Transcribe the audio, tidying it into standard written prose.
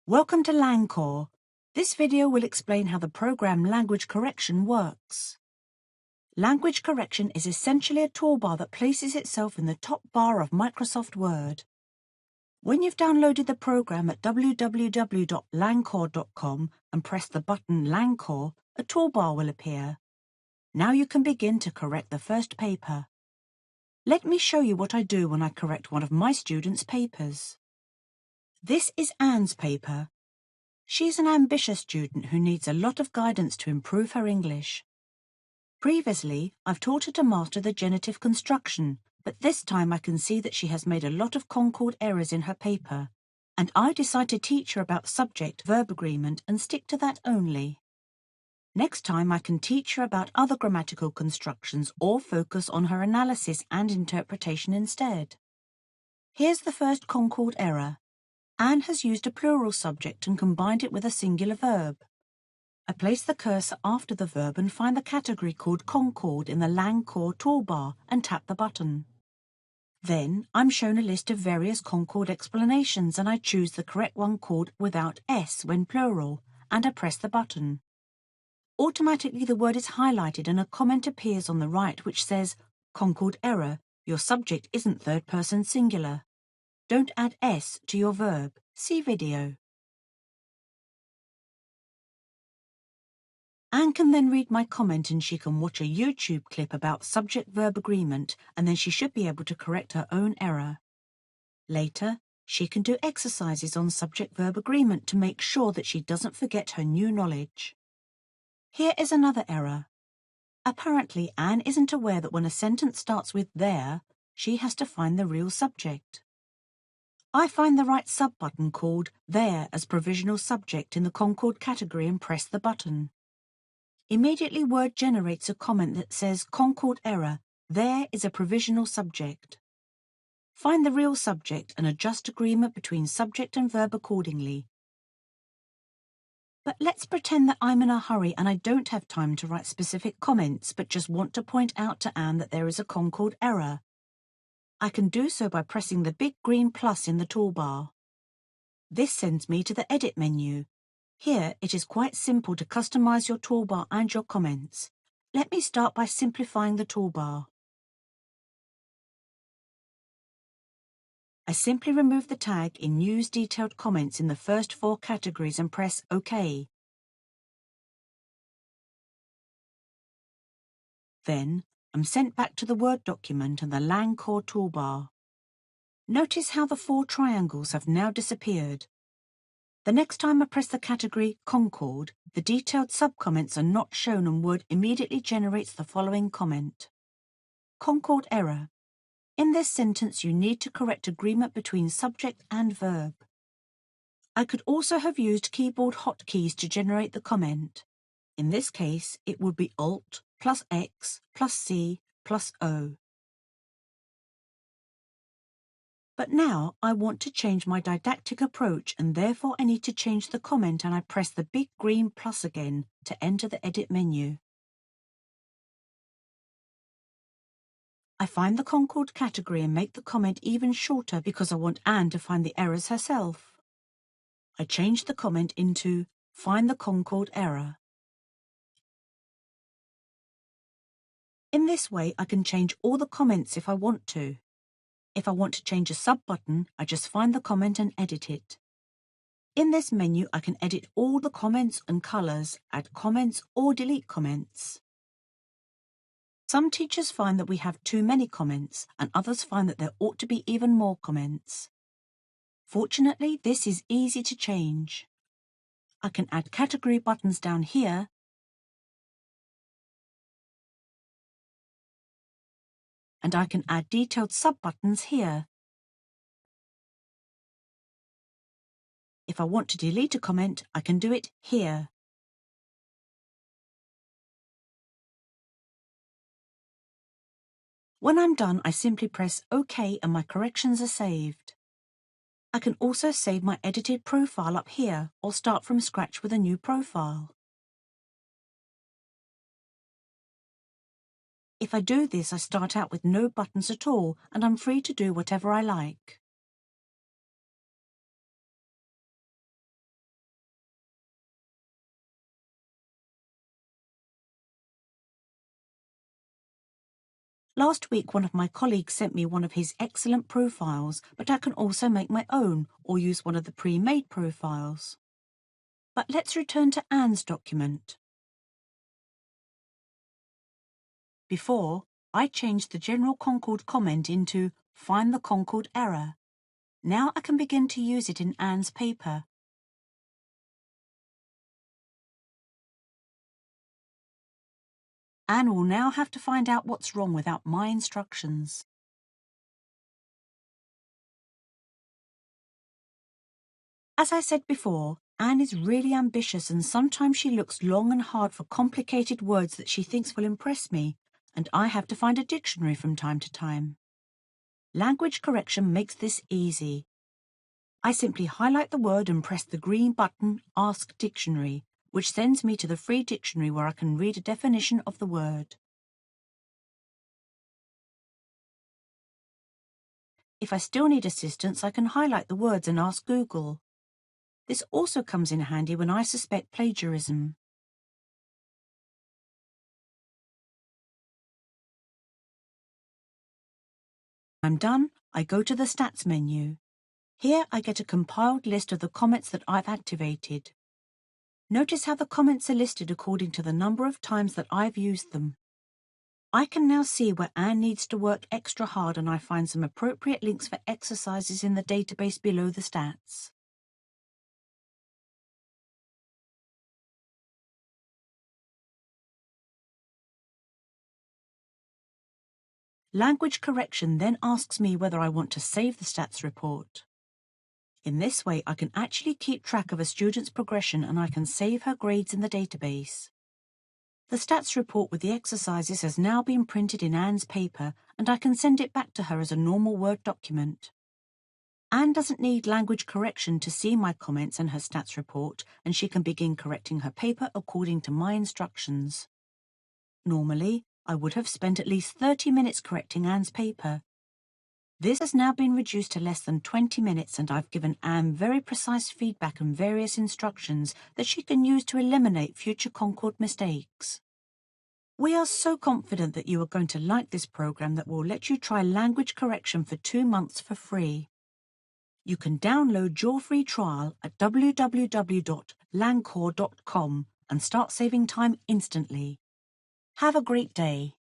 Welcome to LangCorr. This video will explain how the program language correction works. Language correction is essentially a toolbar that places itself in the top bar of Microsoft Word. When you've downloaded the program at www.langcorr.com and press the button LangCorr, a toolbar will appear. Now you can begin to correct the first paper. Let me show you what I do when I correct one of my students' papers. This is Anne's paper. She's an ambitious student who needs a lot of guidance to improve her English. Previously, I've taught her to master the genitive construction, but this time I can see that she has made a lot of Concorde errors in her paper, and I decide to teach her about subject-verb agreement and stick to that only. Next time I can teach her about other grammatical constructions or focus on her analysis and interpretation instead. Here's the first Concorde error. Anne has used a plural subject and combined it with a singular verb. I place the cursor after the verb and find the category called Concorde in the LangCorr toolbar and tap the button. Then I'm shown a list of various Concorde explanations and I choose the correct one called without S when plural, and I press the button. Automatically the word is highlighted and a comment appears on the right which says, Concorde error, your subject isn't third person singular. Don't add S to your verb. See video. Anne can then read my comment and she can watch a YouTube clip about subject-verb agreement and then she should be able to correct her own error. Later, she can do exercises on subject-verb agreement to make sure that she doesn't forget her new knowledge. Here is another error. Apparently, Anne isn't aware that when a sentence starts with there, she has to find the real subject. I find the right sub-button called There as provisional subject in the Concorde category and press the button. Immediately Word generates a comment that says Concorde error, there is a provisional subject. Find the real subject and adjust agreement between subject and verb accordingly. But let's pretend that I'm in a hurry and I don't have time to write specific comments but just want to point out to Anne that there is a Concorde error. I can do so by pressing the big green plus in the toolbar. This sends me to the Edit menu. Here it is quite simple to customize your toolbar and your comments. Let me start by simplifying the toolbar. I simply remove the tag in Use Detailed Comments in the first 4 categories and press OK. Then, I'm sent back to the Word document and the LangCorr toolbar. Notice how the 4 triangles have now disappeared. The next time I press the category Concorde, the detailed sub-comments are not shown and Word immediately generates the following comment. Concorde error. In this sentence, you need to correct agreement between subject and verb. I could also have used keyboard hotkeys to generate the comment. In this case, it would be Alt plus X plus C plus O. But now I want to change my didactic approach and therefore I need to change the comment and I press the big green plus again to enter the Edit menu. I find the Concorde category and make the comment even shorter because I want Anne to find the errors herself. I change the comment into Find the Concorde error. In this way, I can change all the comments if I want to. If I want to change a sub-button, I just find the comment and edit it. In this menu, I can edit all the comments and colors, add comments or delete comments. Some teachers find that we have too many comments, and others find that there ought to be even more comments. Fortunately, this is easy to change. I can add category buttons down here, and I can add detailed sub-buttons here. If I want to delete a comment, I can do it here. When I'm done, I simply press OK and my corrections are saved. I can also save my edited profile up here or start from scratch with a new profile. If I do this, I start out with no buttons at all and I'm free to do whatever I like. Last week, one of my colleagues sent me one of his excellent profiles, but I can also make my own or use one of the pre-made profiles. But let's return to Anne's document. Before, I changed the general Concorde comment into Find the Concorde error. Now I can begin to use it in Anne's paper. Anne will now have to find out what's wrong without my instructions. As I said before, Anne is really ambitious and sometimes she looks long and hard for complicated words that she thinks will impress me, and I have to find a dictionary from time to time. Language correction makes this easy. I simply highlight the word and press the green button Ask Dictionary, which sends me to the free dictionary where I can read a definition of the word. If I still need assistance, I can highlight the words and ask Google. This also comes in handy when I suspect plagiarism. When I'm done, I go to the Stats menu. Here I get a compiled list of the comments that I've activated. Notice how the comments are listed according to the number of times that I've used them. I can now see where Anne needs to work extra hard, and I find some appropriate links for exercises in the database below the stats. Language correction then asks me whether I want to save the stats report. In this way, I can actually keep track of a student's progression and I can save her grades in the database. The stats report with the exercises has now been printed in Anne's paper and I can send it back to her as a normal Word document. Anne doesn't need language correction to see my comments and her stats report, and she can begin correcting her paper according to my instructions. Normally, I would have spent at least 30 minutes correcting Anne's paper. This has now been reduced to less than 20 minutes and I've given Anne very precise feedback and various instructions that she can use to eliminate future Concorde mistakes. We are so confident that you are going to like this program that will let you try language correction for 2 months for free. You can download your free trial at www.langcorr.com and start saving time instantly. Have a great day.